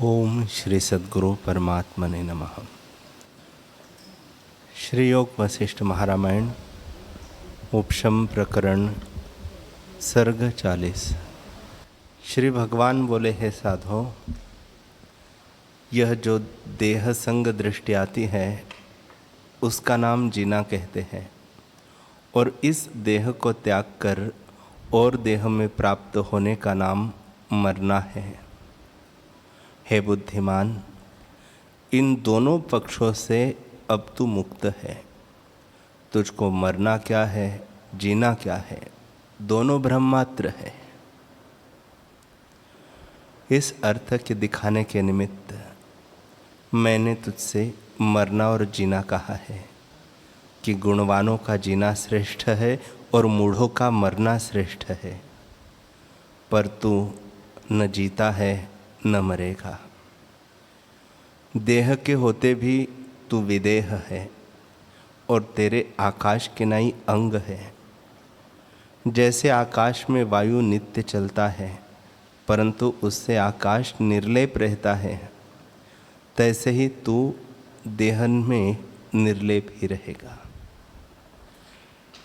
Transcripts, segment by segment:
ओम श्री सद्गुरु परमात्मने नमः। श्री योग वशिष्ठ महारामायण उपशम प्रकरण सर्ग 40। श्री भगवान बोले, हे साधो, यह जो देह संग दृष्टि आती है उसका नाम जीना कहते हैं, और इस देह को त्याग कर और देह में प्राप्त होने का नाम मरना है। हे बुद्धिमान, इन दोनों पक्षों से अब तू मुक्त है। तुझको मरना क्या है, जीना क्या है, दोनों भ्रम मात्र है। इस अर्थ के दिखाने के निमित्त मैंने तुझसे मरना और जीना कहा है कि गुणवानों का जीना श्रेष्ठ है और मूढ़ों का मरना श्रेष्ठ है। पर तू न जीता है न मरेगा। देह के होते भी तू विदेह है और तेरे आकाश के नाई अंग है। जैसे आकाश में वायु नित्य चलता है परंतु उससे आकाश निर्लेप रहता है, तैसे ही तू देह में निर्लेप ही रहेगा।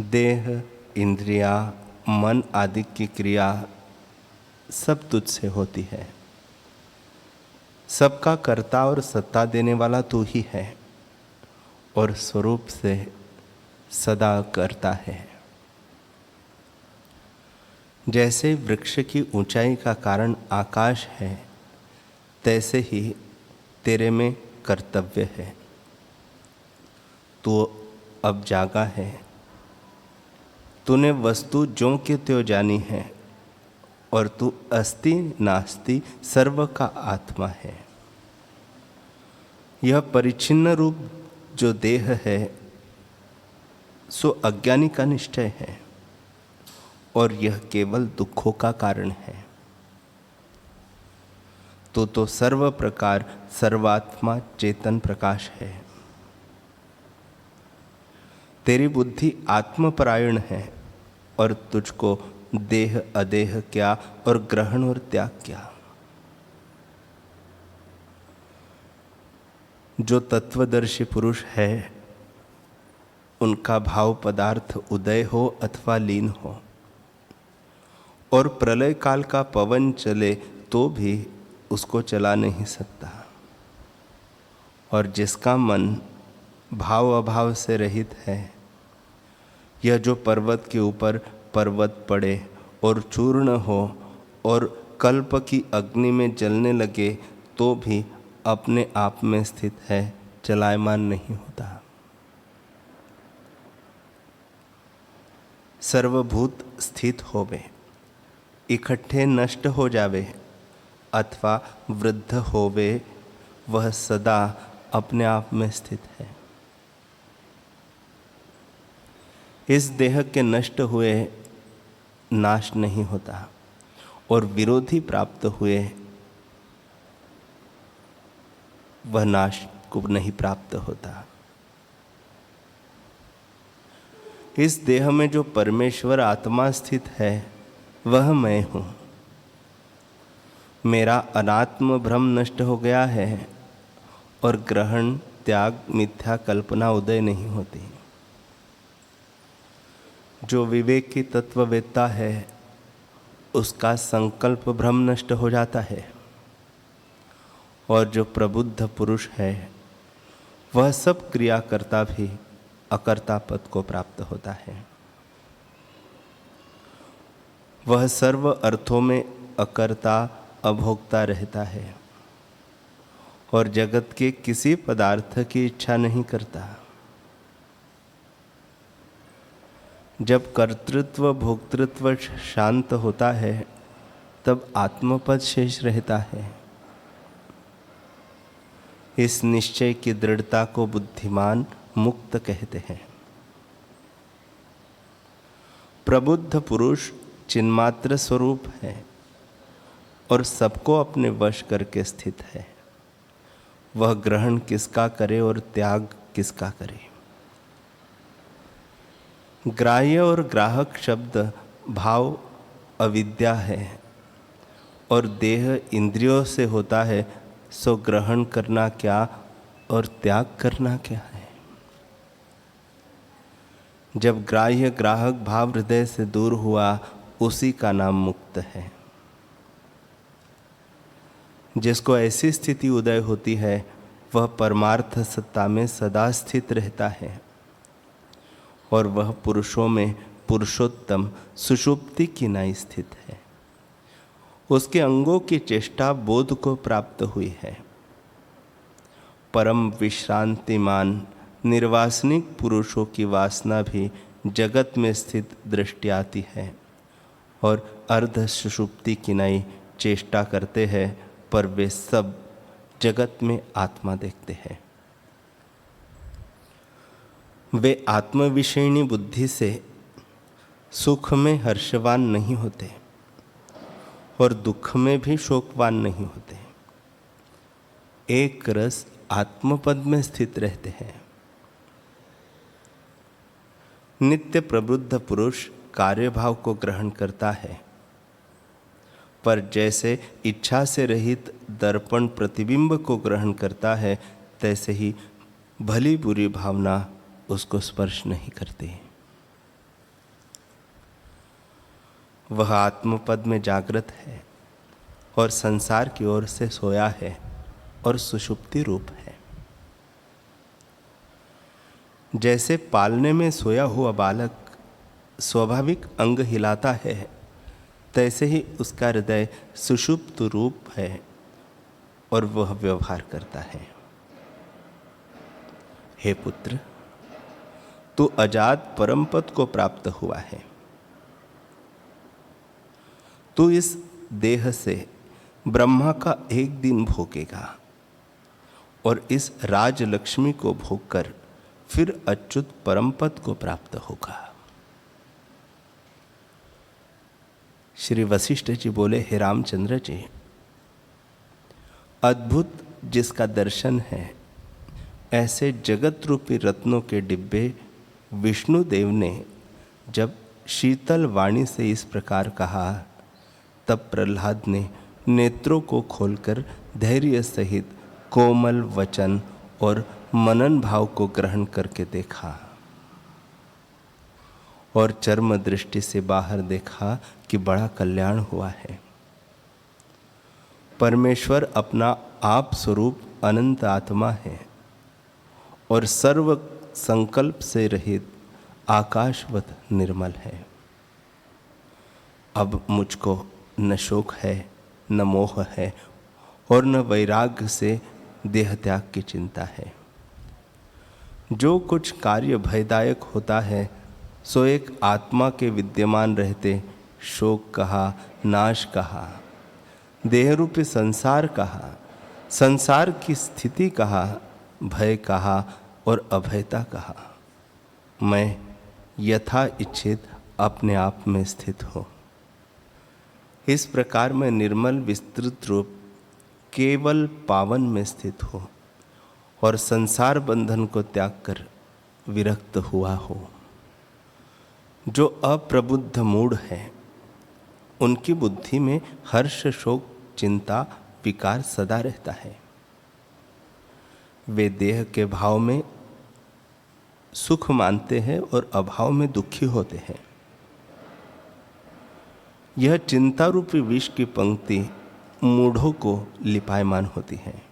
देह, इंद्रिया, मन आदि की क्रिया सब तुझसे होती है। सबका कर्ता और सत्ता देने वाला तू ही है और स्वरूप से सदा करता है। जैसे वृक्ष की ऊंचाई का कारण आकाश है, तैसे ही तेरे में कर्तव्य है। तू अब जागा है। तूने वस्तु ज्यों की त्यों जानी है और तू अस्ति नास्ति सर्व का आत्मा है। यह परिच्छिन्न रूप जो देह है सो अज्ञानी का निश्चय है और यह केवल दुखों का कारण है। तो सर्व प्रकार सर्वात्मा चेतन प्रकाश है। तेरी बुद्धि आत्मपरायण है और तुझको देह अदेह क्या और ग्रहण और त्याग क्या। जो तत्वदर्शी पुरुष है उनका भाव पदार्थ उदय हो अथवा लीन हो और प्रलय काल का पवन चले तो भी उसको चला नहीं सकता। और जिसका मन भाव अभाव से रहित है, यह जो पर्वत के ऊपर पर्वत पड़े और चूर्ण हो और कल्प की अग्नि में जलने लगे तो भी अपने आप में स्थित है, चलायमान नहीं होता। सर्वभूत स्थित होवे, इकट्ठे नष्ट हो जावे अथवा वृद्ध होवे, वह सदा अपने आप में स्थित है। इस देह के नष्ट हुए नाश नहीं होता और विरोधी प्राप्त हुए वह नाश को नहीं प्राप्त होता। इस देह में जो परमेश्वर आत्मा स्थित है वह मैं हूँ। मेरा अनात्म भ्रम नष्ट हो गया है और ग्रहण त्याग मिथ्या कल्पना उदय नहीं होती। जो विवेक की तत्ववेत्ता है उसका संकल्प भ्रम नष्ट हो जाता है और जो प्रबुद्ध पुरुष है वह सब क्रिया करता भी अकर्ता पद को प्राप्त होता है। वह सर्व अर्थों में अकर्ता अभोक्ता रहता है और जगत के किसी पदार्थ की इच्छा नहीं करता। जब कर्तृत्व भोक्तृत्व शांत होता है तब आत्मपद शेष रहता है। इस निश्चय की दृढ़ता को बुद्धिमान मुक्त कहते हैं। प्रबुद्ध पुरुष चिन्मात्र स्वरूप है और सबको अपने वश करके स्थित है। वह ग्रहण किसका करे और त्याग किसका करे। ग्राह्य और ग्राहक शब्द भाव अविद्या है और देह इंद्रियों से होता है सो ग्रहण करना क्या और त्याग करना क्या है। जब ग्राह्य ग्राहक भाव हृदय से दूर हुआ, उसी का नाम मुक्त है। जिसको ऐसी स्थिति उदय होती है, वह परमार्थ सत्ता में सदा स्थित रहता है और वह पुरुषों में पुरुषोत्तम सुषुप्ति की नाई स्थित है। उसके अंगों की चेष्टा बोध को प्राप्त हुई है। परम विश्रांतिमान निर्वासनिक पुरुषों की वासना भी जगत में स्थित दृष्टि आती है और अर्ध सुषुप्ति की नई चेष्टा करते हैं, पर वे सब जगत में आत्मा देखते हैं। वे आत्मविषयणी बुद्धि से सुख में हर्षवान नहीं होते और दुख में भी शोकवान नहीं होते। एक रस आत्मपद में स्थित रहते हैं। नित्य प्रबुद्ध पुरुष कार्यभाव को ग्रहण करता है, पर जैसे इच्छा से रहित दर्पण प्रतिबिंब को ग्रहण करता है, तैसे ही भली बुरी भावना उसको स्पर्श नहीं करती। वह आत्मपद में जागृत है और संसार की ओर से सोया है और सुषुप्ति रूप है। जैसे पालने में सोया हुआ बालक स्वाभाविक अंग हिलाता है, तैसे ही उसका हृदय सुषुप्त रूप है और वह व्यवहार करता है। हे पुत्र, तू अजात परम पद को प्राप्त हुआ है। तू इस देह से ब्रह्मा का एक दिन भोगेगा और इस राजलक्ष्मी को भोगकर फिर अच्युत परम पद को प्राप्त होगा। श्री वशिष्ठ जी बोले, हे रामचंद्र जी, अद्भुत जिसका दर्शन है, ऐसे जगत रूपी रत्नों के डिब्बे विष्णुदेव ने जब शीतल वाणी से इस प्रकार कहा, तब प्रहलाद ने नेत्रों को खोलकर धैर्य सहित कोमल वचन और मनन भाव को ग्रहण करके देखा और चर्म दृष्टि से बाहर देखा कि बड़ा कल्याण हुआ है। परमेश्वर अपना आप स्वरूप अनंत आत्मा है और सर्व संकल्प से रहित आकाशवत निर्मल है। अब मुझको न शोक है, न मोह है और न वैराग्य से देह त्याग की चिंता है। जो कुछ कार्य भयदायक होता है, सो एक आत्मा के विद्यमान रहते शोक कहा, नाश कहा, देह रूपी संसार कहा, संसार की स्थिति कहा, भय कहा और अभयता कहा। मैं यथा इच्छित अपने आप में स्थित हो। इस प्रकार मैं निर्मल विस्तृत रूप केवल पावन में स्थित हो और संसार बंधन को त्याग कर विरक्त हुआ हो। जो अप्रबुद्ध मूढ़ है, उनकी बुद्धि में हर्ष, शोक, चिंता, विकार सदा रहता है। वे देह के भाव में सुख मानते हैं और अभाव में दुखी होते हैं। यह चिंता रूपी विष की पंक्ति मूढ़ों को लिपायमान होती है।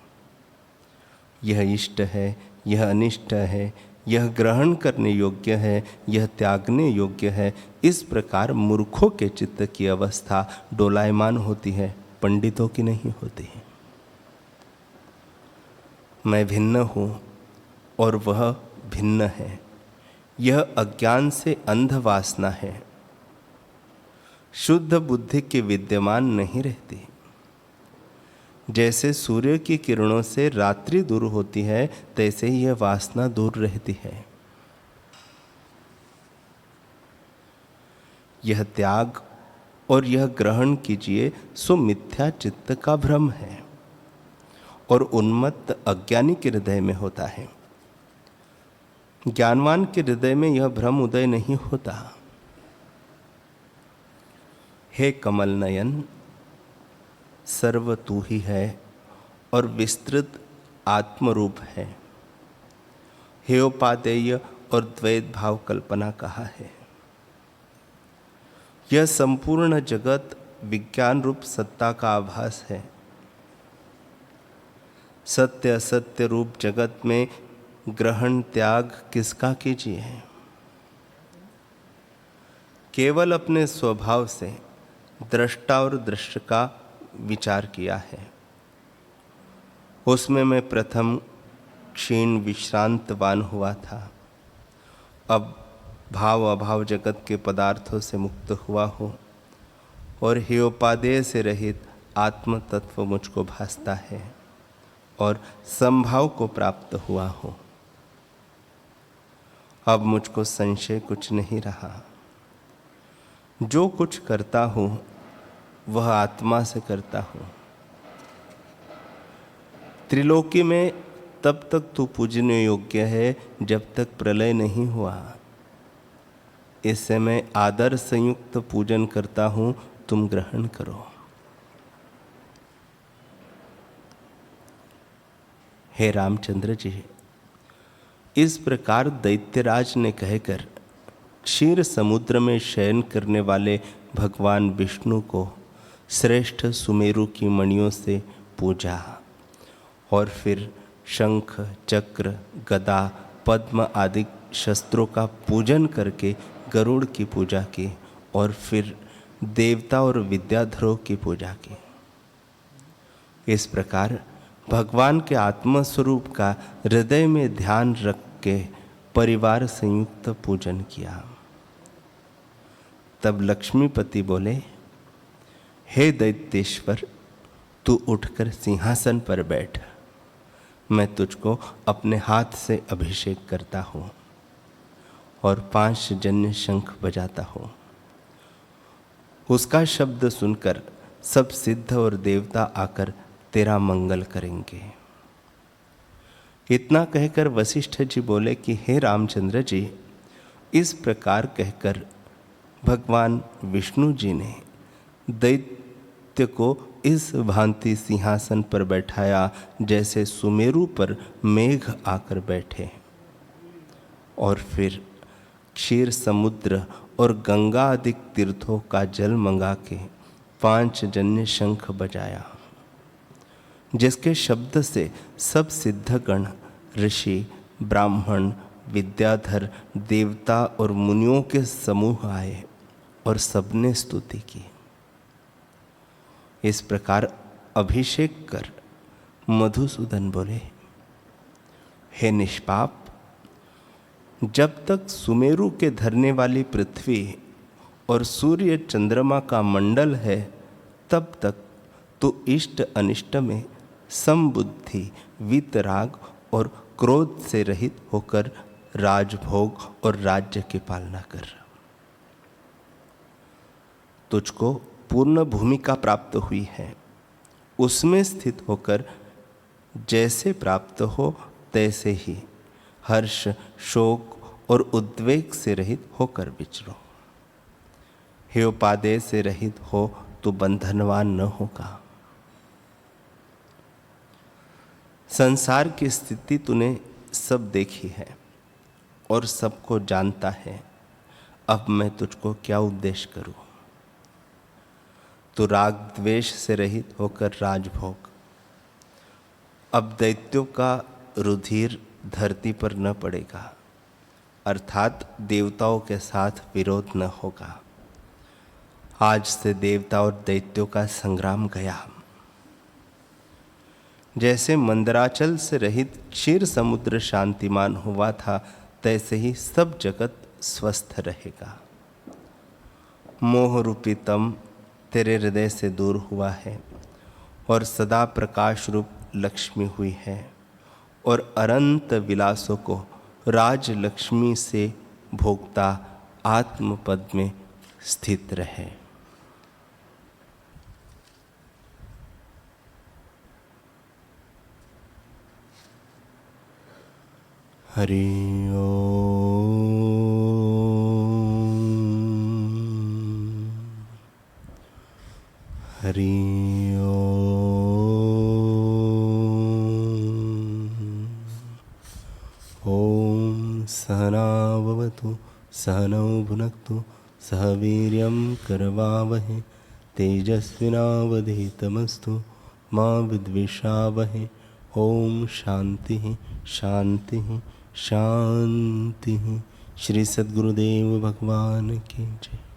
यह इष्ट है, यह अनिष्ट है, यह ग्रहण करने योग्य है, यह त्यागने योग्य है। इस प्रकार मूर्खों के चित्त की अवस्था डोलायमान होती है, पंडितों की नहीं होती है। मैं भिन्न हूँ और वह भिन्न है, यह अज्ञान से अंध वासना है। शुद्ध बुद्धि के विद्यमान नहीं रहती। जैसे सूर्य की किरणों से रात्रि दूर होती है, तैसे ही यह वासना दूर रहती है। यह त्याग और यह ग्रहण कीजिए, सो मिथ्या चित्त का भ्रम है और उन्मत्त अज्ञानी के हृदय में होता है। ज्ञानवान के हृदय में यह भ्रम उदय नहीं होता। हे कमल नयन, सर्व तू ही है और विस्तृत आत्मरूप है। हेयोपादेय और द्वैत भाव कल्पना कहा है। यह संपूर्ण जगत विज्ञान रूप सत्ता का आभास है। सत्य असत्य रूप जगत में ग्रहण त्याग किसका कीजिए? केवल अपने स्वभाव से दृष्टा और दृश्य का विचार किया है। उसमें मैं प्रथम क्षीण विश्रांतवान हुआ था, अब भाव अभाव जगत के पदार्थों से मुक्त हुआ हूँ और हेयोपादेय से रहित आत्म तत्व मुझको भासता है और संभाव को प्राप्त हुआ हूँ। अब मुझको संशय कुछ नहीं रहा। जो कुछ करता हूँ वह आत्मा से करता हूँ। त्रिलोकी में तब तक तू पूजने योग्य है जब तक प्रलय नहीं हुआ। इससे मैं आदर संयुक्त पूजन करता हूँ, तुम ग्रहण करो। हे रामचंद्र जी, इस प्रकार दैत्यराज ने कहकर क्षीर समुद्र में शयन करने वाले भगवान विष्णु को श्रेष्ठ सुमेरु की मणियों से पूजा और फिर शंख चक्र गदा पद्म आदि शस्त्रों का पूजन करके गरुड़ की पूजा की और फिर देवता और विद्याधरों की पूजा की। इस प्रकार भगवान के आत्मस्वरूप का हृदय में ध्यान रख के परिवार संयुक्त पूजन किया। तब लक्ष्मीपति बोले, हे दैत्येश्वर, तू उठकर सिंहासन पर बैठ। मैं तुझको अपने हाथ से अभिषेक करता हूँ और 5 जन्य शंख बजाता हूँ। उसका शब्द सुनकर सब सिद्ध और देवता आकर तेरा मंगल करेंगे। इतना कहकर वशिष्ठ जी बोले कि हे रामचंद्र जी, इस प्रकार कहकर भगवान विष्णु जी ने दैत्य को इस भांति सिंहासन पर बैठाया जैसे सुमेरु पर मेघ आकर बैठे और फिर क्षीर समुद्र और गंगा आदि तीर्थों का जल मंगा के 5 जन्य शंख बजाया, जिसके शब्द से सब सिद्धगण ऋषि ब्राह्मण विद्याधर देवता और मुनियों के समूह आए और सबने स्तुति की। इस प्रकार अभिषेक कर मधुसूदन बोले, हे निष्पाप, जब तक सुमेरु के धरने वाली पृथ्वी और सूर्य चंद्रमा का मंडल है तब तक तो इष्ट अनिष्ट में समबुद्धि वीतराग और क्रोध से रहित होकर राजभोग और राज्य की पालना कर। तुझको पूर्ण भूमिका प्राप्त हुई है, उसमें स्थित होकर जैसे प्राप्त हो तैसे ही हर्ष शोक और उद्वेग से रहित होकर विचरो। हेयोपादेय से रहित हो तो बंधनवान न होगा। संसार की स्थिति तूने सब देखी है और सबको जानता है। अब मैं तुझको क्या उपदेश करूं? तो राग द्वेष से रहित होकर राजभोग। अब दैत्यों का रुधिर धरती पर न पड़ेगा, अर्थात देवताओं के साथ विरोध न होगा। आज से देवता और दैत्यों का संग्राम गया। जैसे मंदराचल से रहित क्षीर समुद्र शांतिमान हुआ था, तैसे ही सब जगत स्वस्थ रहेगा। मोह रूपी तम तेरे हृदय से दूर हुआ है और सदा प्रकाश रूप लक्ष्मी हुई है और अनंत विलासों को राज लक्ष्मी से भोगता आत्मपद में स्थित रहे। हरि ओम। हरि ओम। ॐ सहनाववतु सहनौ भुनक्तु सह वीर्यं करवावहै तेजस्विनावधीतमस्तु मा विद्विषावहै। ॐ शान्तिः शान्तिः शान्तिः। श्री सद्गुरुदेव भगवान की जय।